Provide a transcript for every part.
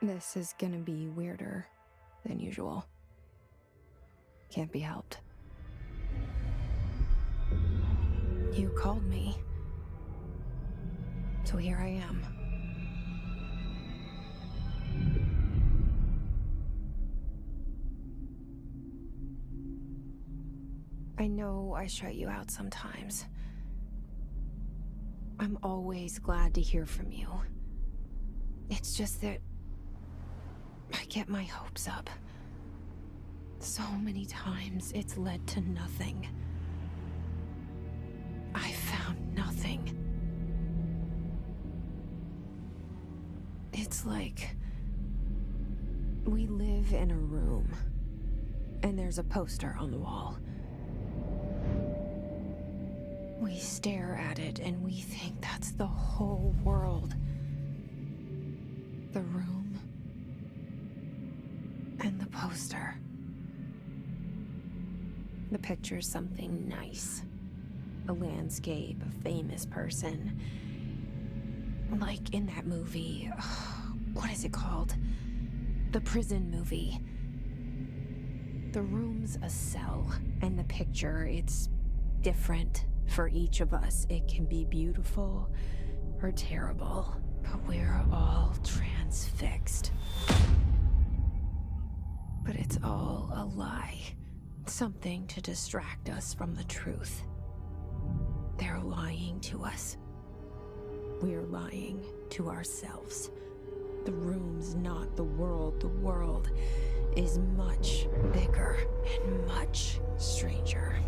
This is gonna be weirder than usual. Can't be helped. You called me. So here I am. I know I shut you out sometimes. I'm always glad to hear from you. It's just that I get my hopes up. So many times it's led to nothing. I found nothing. It's like we live in a room, and there's a poster on the wall. We stare at it and we think that's the whole world. The room and the poster. The picture's something nice. A landscape, a famous person. Like in that movie, what is it called? The prison movie. The room's a cell, and the picture, it's different for each of us. It can be beautiful or terrible, but we're all transfixed. But it's all a lie. Something to distract us from the truth. They're lying to us. We're lying to ourselves. The room's not the world. The world is much bigger and much stranger.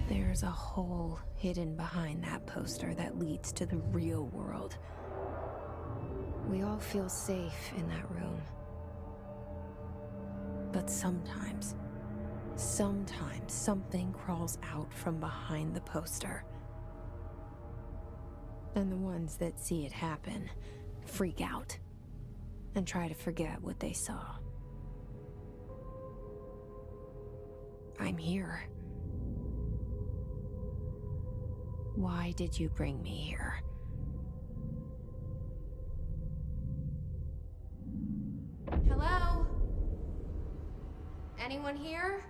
There's a hole hidden behind that poster that leads to the real world. We all feel safe in that room. But sometimes something crawls out from behind the poster. And the ones that see it happen freak out and try to forget what they saw. I'm here. Why did you bring me here? Hello? Anyone here?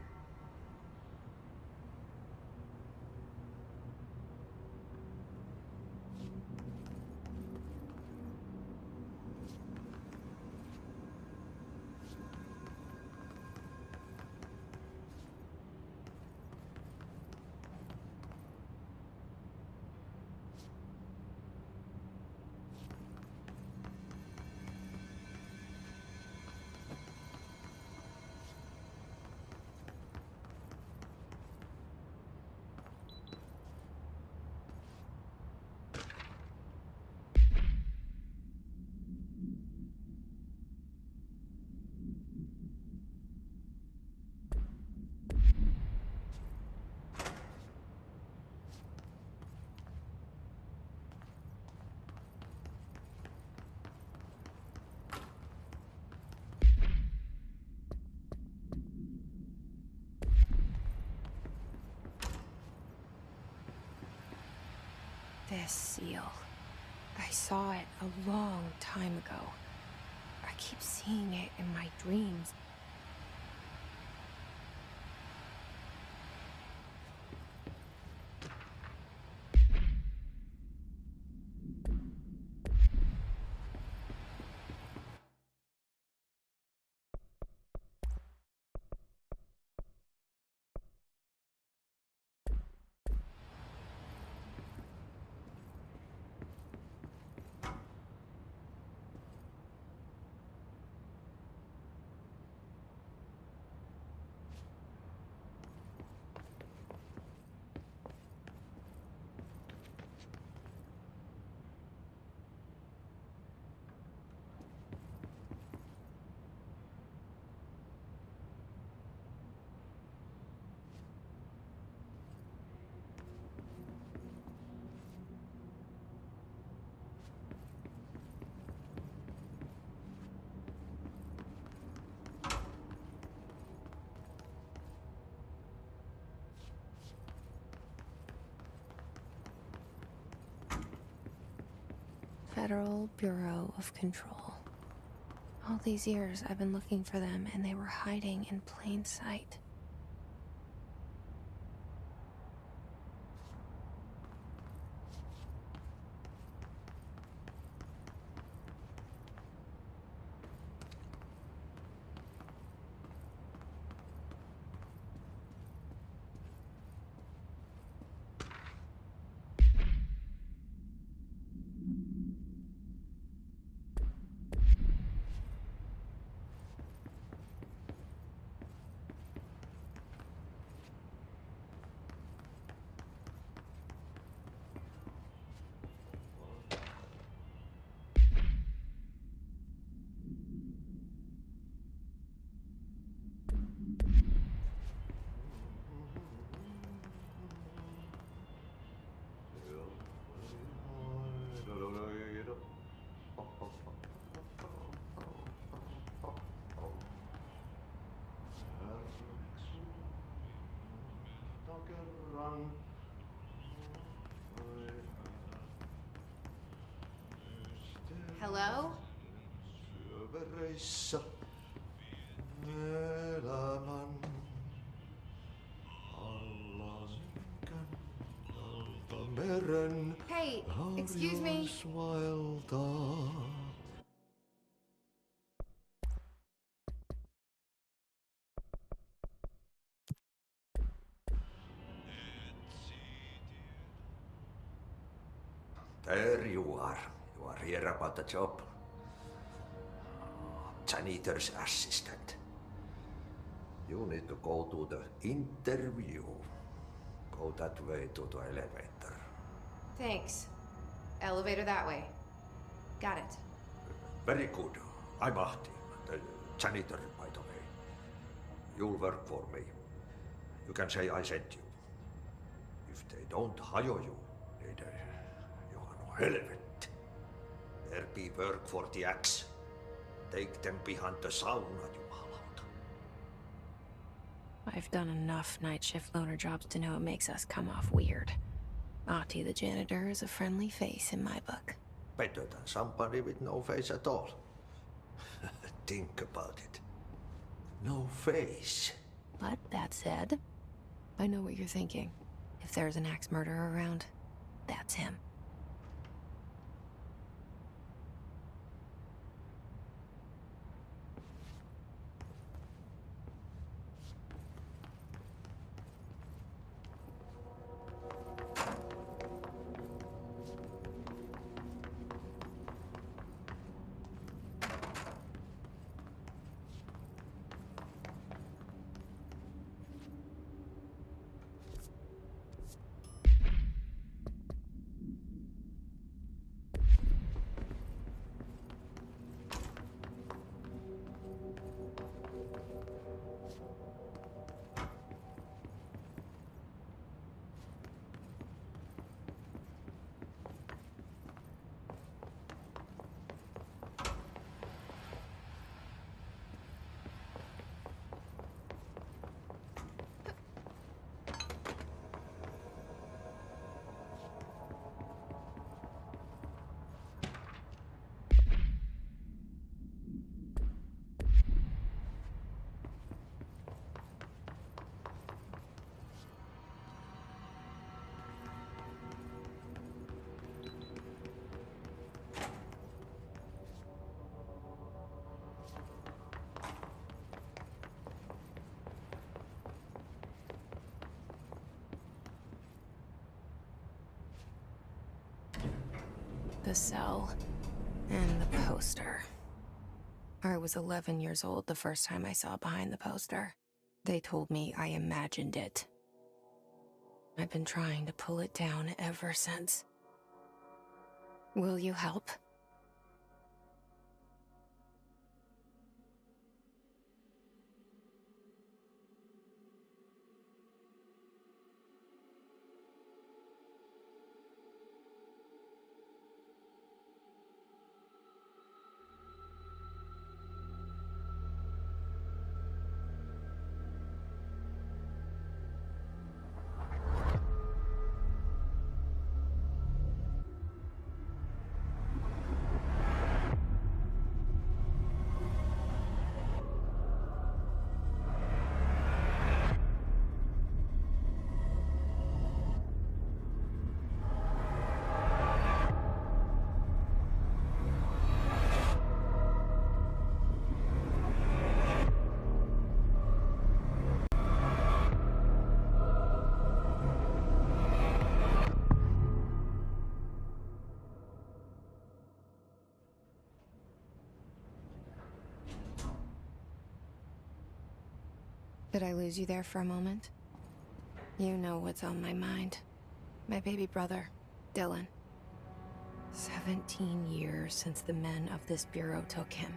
This seal. I saw it a long time ago. I keep seeing it in my dreams. Federal Bureau of Control. All these years I've been looking for them, and they were hiding in plain sight. Hello? Hey, excuse me. There you are. You are here about the job. Janitor's assistant. You need to go to the interview. Go that way to the elevator. Thanks. Elevator that way. Got it. Very good. I'm Ahti, the janitor, by the way. You'll work for me. You can say I sent you. If they don't hire you, then you are no helmet. There be work for the axe. Take them behind the sauna, jumalauta. I've done enough night shift loner jobs to know it makes us come off weird. Ahti the janitor is a friendly face in my book. Better than somebody with no face at all. Think about it. No face. But that said, I know what you're thinking. If there's an axe murderer around, that's him. The cell and the poster. I was 11 years old the first time I saw behind the poster. They told me I imagined it. I've been trying to pull it down ever since. Will you help? Did I lose you there for a moment? You know what's on my mind. My baby brother, Dylan. 17 years since the men of this bureau took him.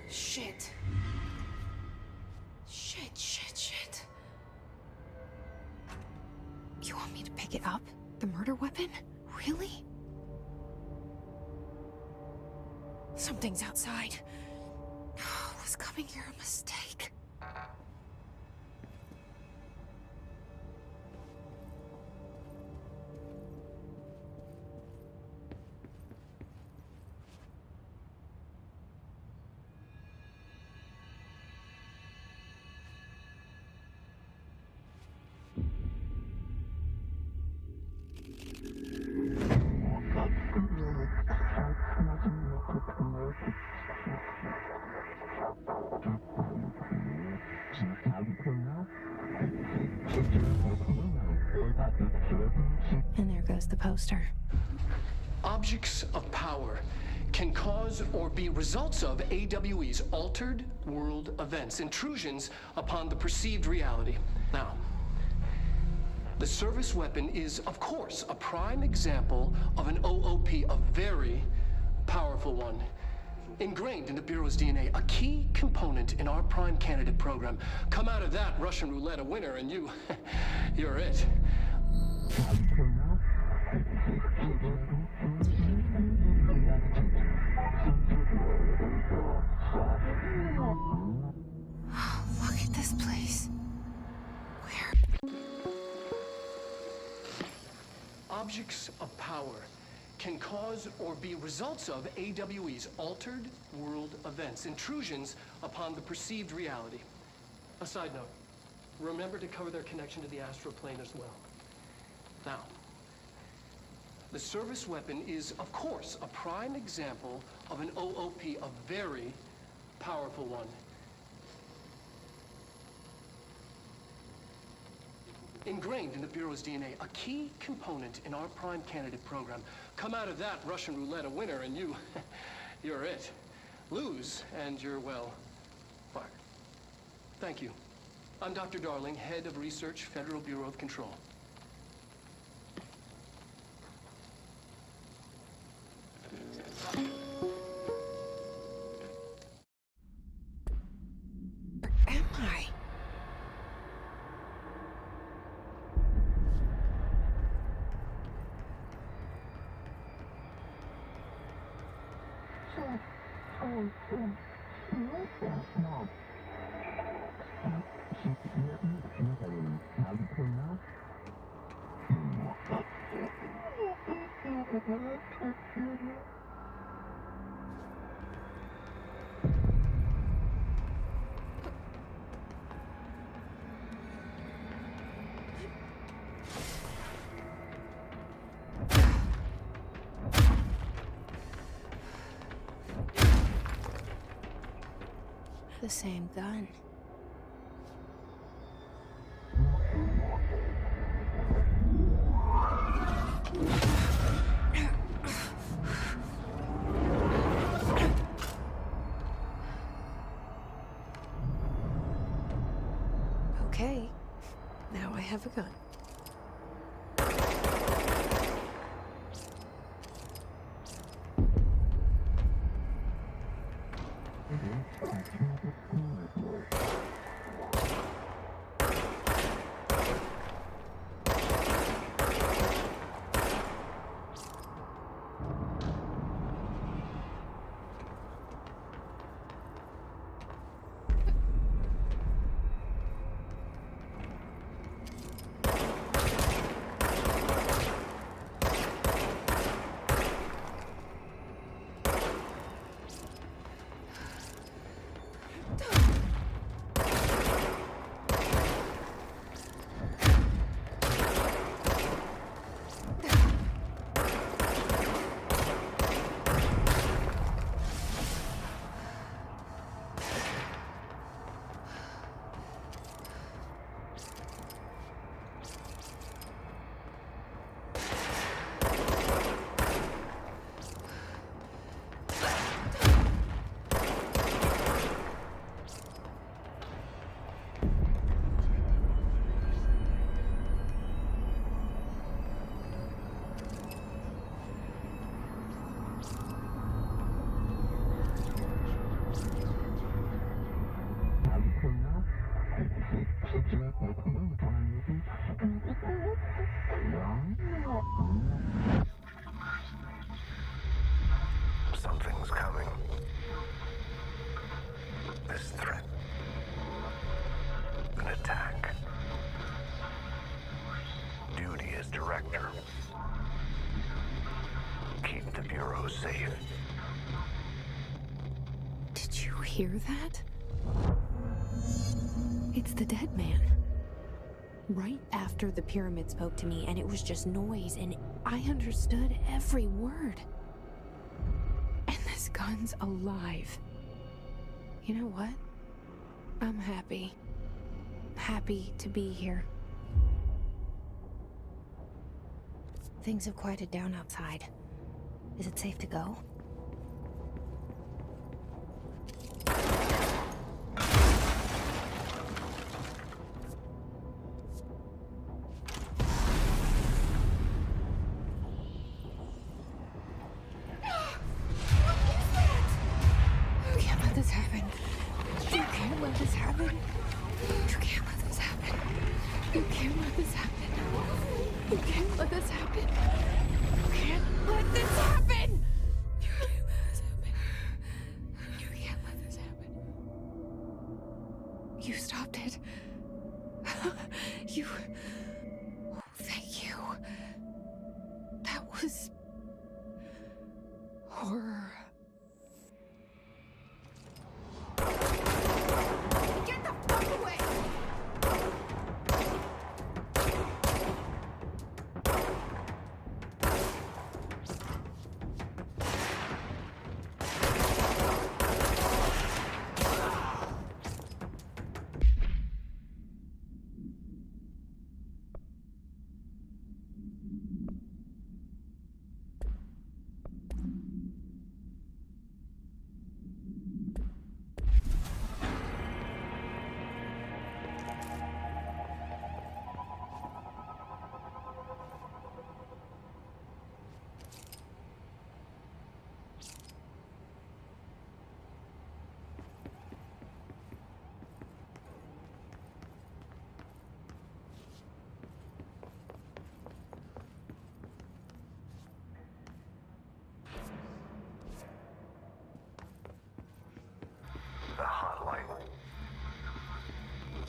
Shit. Shit. You want me to pick it up? The murder weapon? Really? Something's outside. Was coming here a mistake? And there goes the poster. Objects of power can cause or be results of AWE's altered world events, intrusions upon the perceived reality. Now, the service weapon is, of course, a prime example of an OOP, a very powerful one. Ingrained in the Bureau's DNA, a key component in our prime candidate program. Come out of that Russian roulette a winner, and you're it. Look at this place. Where? Objects of power can cause or be results of AWE's altered world events, intrusions upon the perceived reality. A side note, remember to cover their connection to the astral plane as well. Now, the service weapon is, of course, a prime example of an OOP, a very powerful one. Ingrained in the Bureau's DNA, a key component in our prime candidate program. Come out of that Russian roulette a winner, and you're it. Lose, and you're, well, fired. Thank you. I'm Dr. Darling, Head of Research, Federal Bureau of Control. Where am I? The same gun. Now I have a gun. Something's coming. This threat. An attack. Duty as director. Keep the Bureau safe. Did you hear that? It's the dead man. Right after the pyramid spoke to me, and it was just noise, and I understood every word. And this gun's alive. You know what? I'm happy. Happy to be here. Things have quieted down outside. Is it safe to go? You stopped it. You... Oh, thank you. That was... horror. Get the fuck away! The hotline.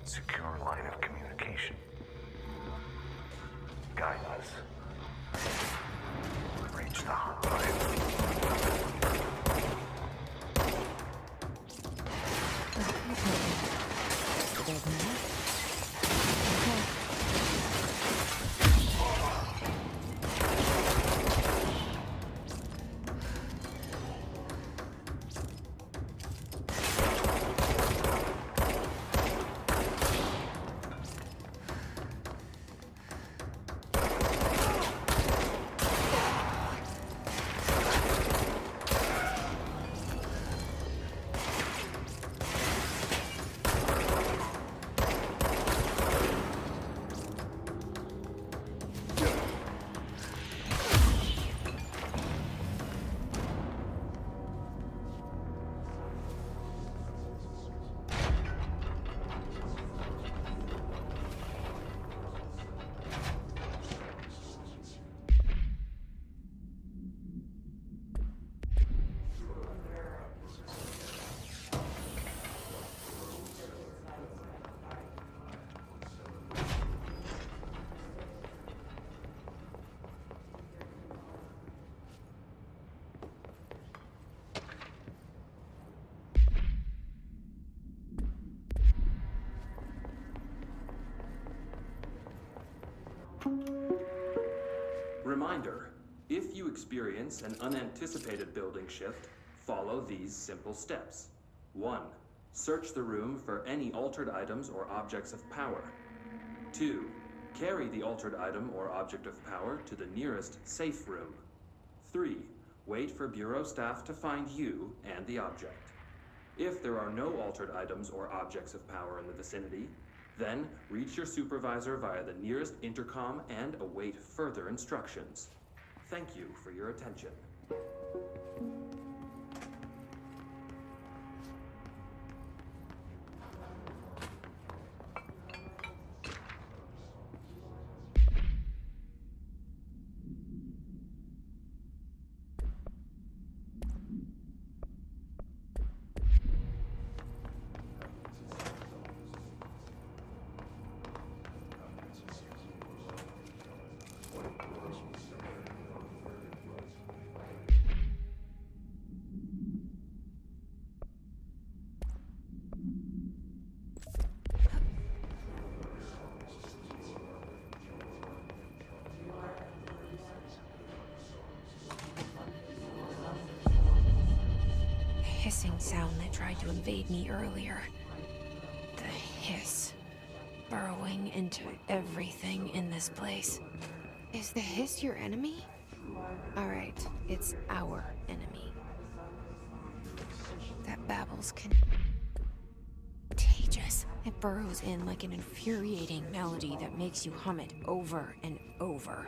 Secure line of communication. Guidance. Reach the hotline. Reminder, if you experience an unanticipated building shift, follow these simple steps. 1. Search the room for any altered items or objects of power. 2. Carry the altered item or object of power to the nearest safe room. 3. Wait for Bureau staff to find you and the object. If there are no altered items or objects of power in the vicinity, then reach your supervisor via the nearest intercom and await further instructions. Thank you for your attention. Hissing sound that tried to invade me earlier. The hiss. Burrowing into everything in this place. Is the hiss your enemy? Alright, it's our enemy. That babble's contagious. It burrows in like an infuriating melody that makes you hum it over and over.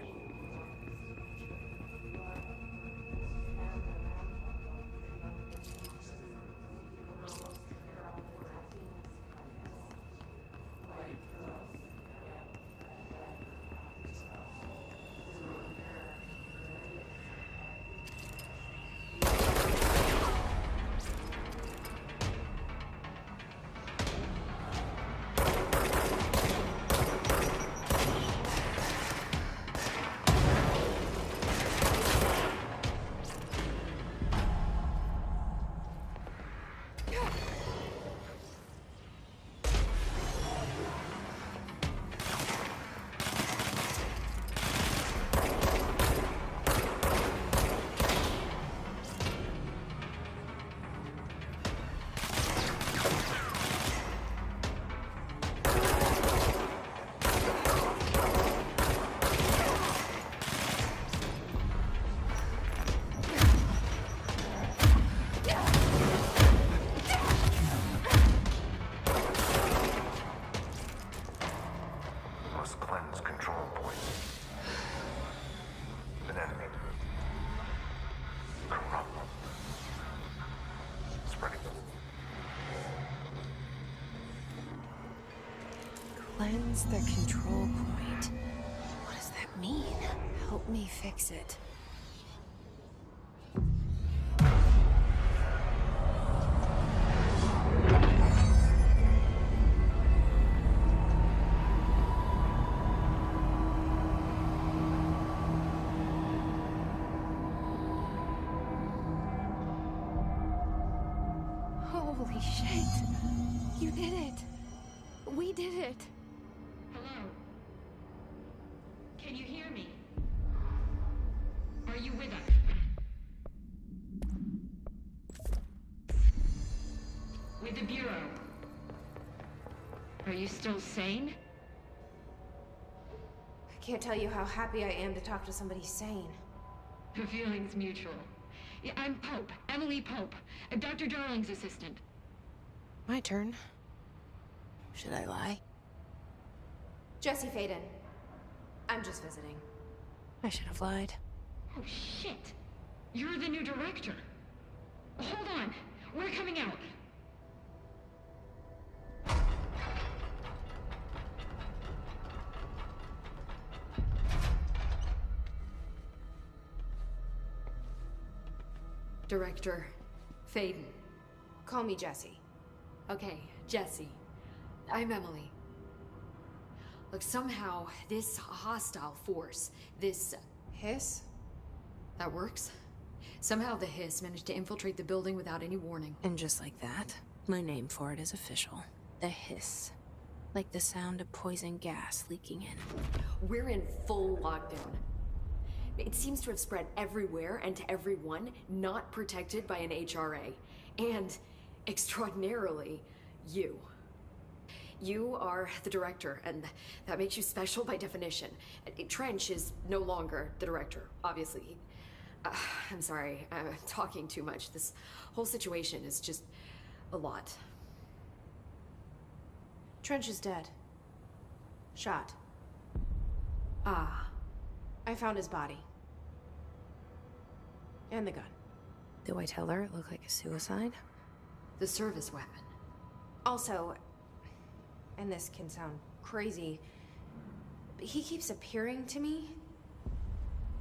Cleanse the control point. What does that mean? Help me fix it. Holy shit! You did it! We did it! Hello? Can you hear me? Are you with us? With the Bureau. Are you still sane? I can't tell you how happy I am to talk to somebody sane. The feeling's mutual. Yeah, I'm Pope, Emily Pope, Dr. Darling's assistant. My turn. Should I lie? Jesse Faden. I'm just visiting. I should have lied. Oh, shit. You're the new director. Hold on. We're coming out. Director Faden. Call me Jesse. Okay, Jesse. I'm Emily. Look, somehow this hostile force, this Hiss? that works. Somehow the hiss managed to infiltrate the building without any warning. And just like that, my name for it is official. The Hiss. Like the sound of poison gas leaking in. We're in full lockdown. It seems to have spread everywhere and to everyone not protected by an HRA. And, extraordinarily, you. You are the director, and that makes you special by definition. Trench is no longer the director, obviously. I'm sorry, I'm talking too much. This whole situation is just a lot. Trench is dead. Shot. Ah. I found his body. And the gun. Do I tell her it looked like a suicide? The service weapon. Also, and this can sound crazy, but he keeps appearing to me,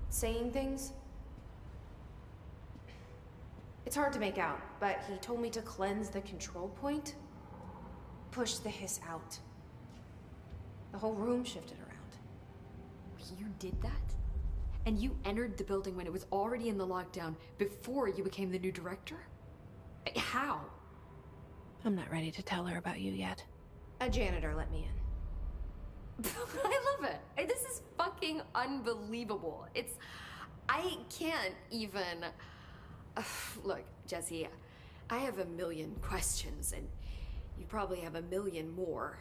saying things. It's hard to make out, but he told me to cleanse the control point, push the hiss out. The whole room shifted around. You did that? And you entered the building when it was already in the lockdown before you became the new director? How? I'm not ready to tell her about you yet. A janitor let me in. I love it. This is fucking unbelievable. I can't even... Look, Jesse, I have a million questions, and you probably have a million more.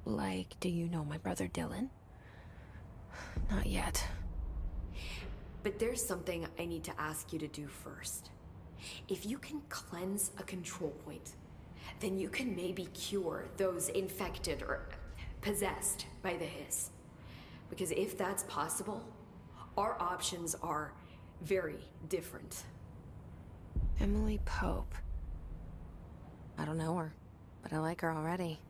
Like, do you know my brother Dylan? Not yet. But there's something I need to ask you to do first. If you can cleanse a control point, then you can maybe cure those infected or possessed by the hiss. Because if that's possible, our options are very different. Emily Pope. I don't know her, but I like her already.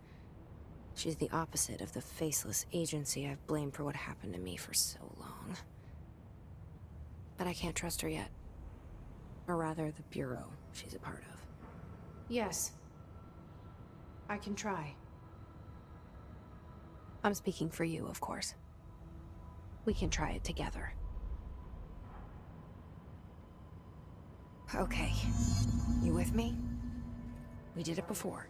She's the opposite of the faceless agency I've blamed for what happened to me for so long. But I can't trust her yet. Or rather, the bureau she's a part of. Yes. I can try. I'm speaking for you, of course. We can try it together. Okay. You with me? We did it before.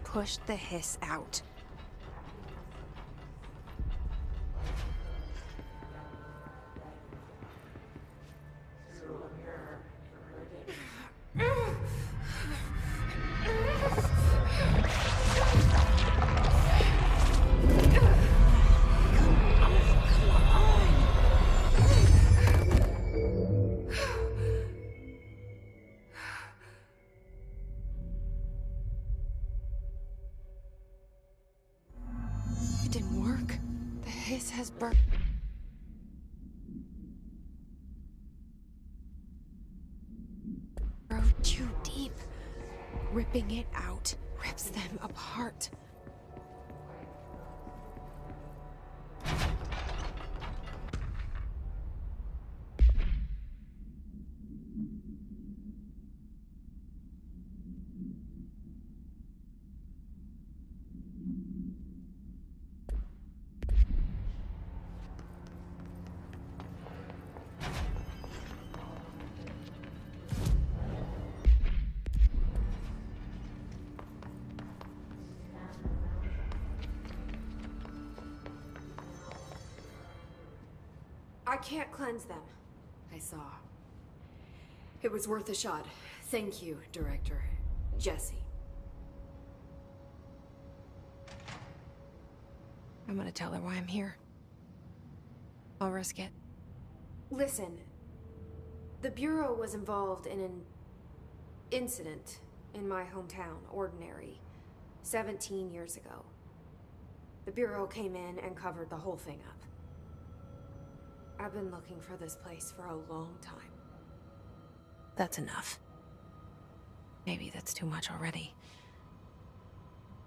Push the hiss out. Has burnt. Burrowed too deep. Ripping it out rips them apart. I can't cleanse them. I saw. It was worth a shot. Thank you, Director. Jesse. I'm gonna tell her why I'm here. I'll risk it. Listen. The Bureau was involved in an incident in my hometown, Ordinary, 17 years ago. The Bureau came in and covered the whole thing up. I've been looking for this place for a long time. That's enough. Maybe that's too much already.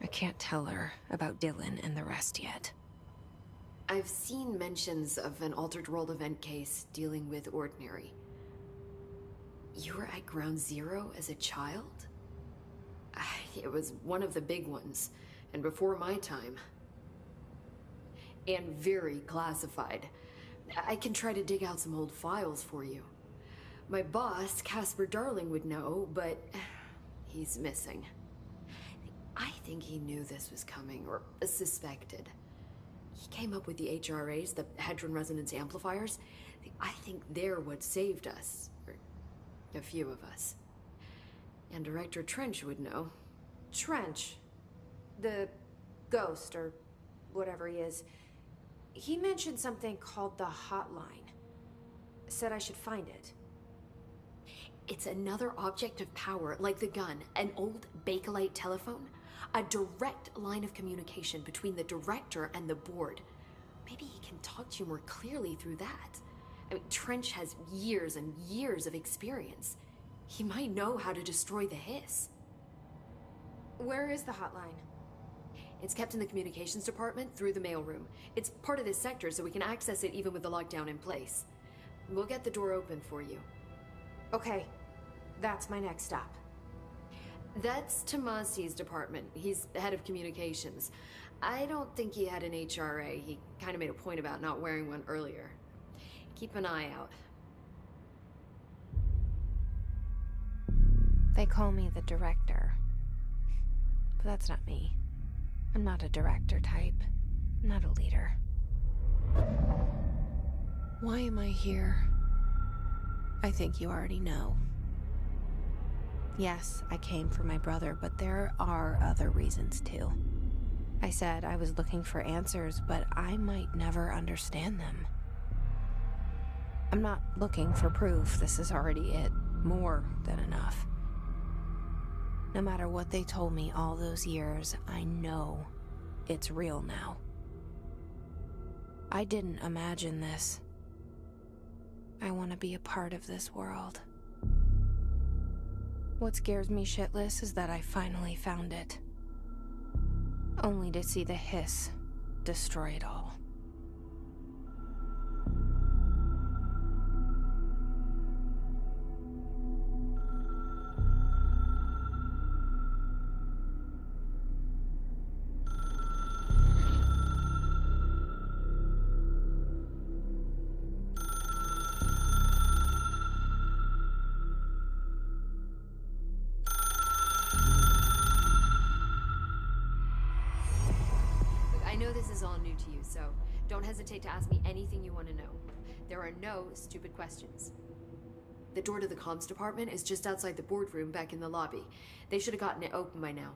I can't tell her about Dylan and the rest yet. I've seen mentions of an Altered World event case dealing with Ordinary. You were at Ground Zero as a child? It was one of the big ones, and before my time. And very classified. I can try to dig out some old files for you. My boss, Casper Darling, would know, but he's missing. I think he knew this was coming, or suspected. He came up with the HRAs, the Hadron Resonance Amplifiers. I think they're what saved us. Or a few of us. And Director Trench would know. Trench. The ghost, or whatever he is. He mentioned something called the hotline. Said I should find it. It's another object of power, like the gun, an old Bakelite telephone. A direct line of communication between the director and the board. Maybe he can talk to you more clearly through that. I mean, Trench has years and years of experience. He might know how to destroy the hiss. Where is the hotline? It's kept in the communications department through the mailroom. It's part of this sector, so we can access it even with the lockdown in place. We'll get the door open for you. Okay, that's my next stop. That's Tomasi's department. He's the head of communications. I don't think he had an HRA. He kind of made a point about not wearing one earlier. Keep an eye out. They call me the director. But that's not me. I'm not a director type. I'm not a leader. Why am I here? I think you already know. Yes, I came for my brother, but there are other reasons too. I said I was looking for answers, but I might never understand them. I'm not looking for proof. This is already it. More than enough. No matter what they told me all those years, I know it's real now. I didn't imagine this. I want to be a part of this world. What scares me shitless is that I finally found it. Only to see the hiss destroy it all. I know this is all new to you, so don't hesitate to ask me anything you want to know. There are no stupid questions. The door to the comms department is just outside the boardroom back in the lobby. They should have gotten it open by now.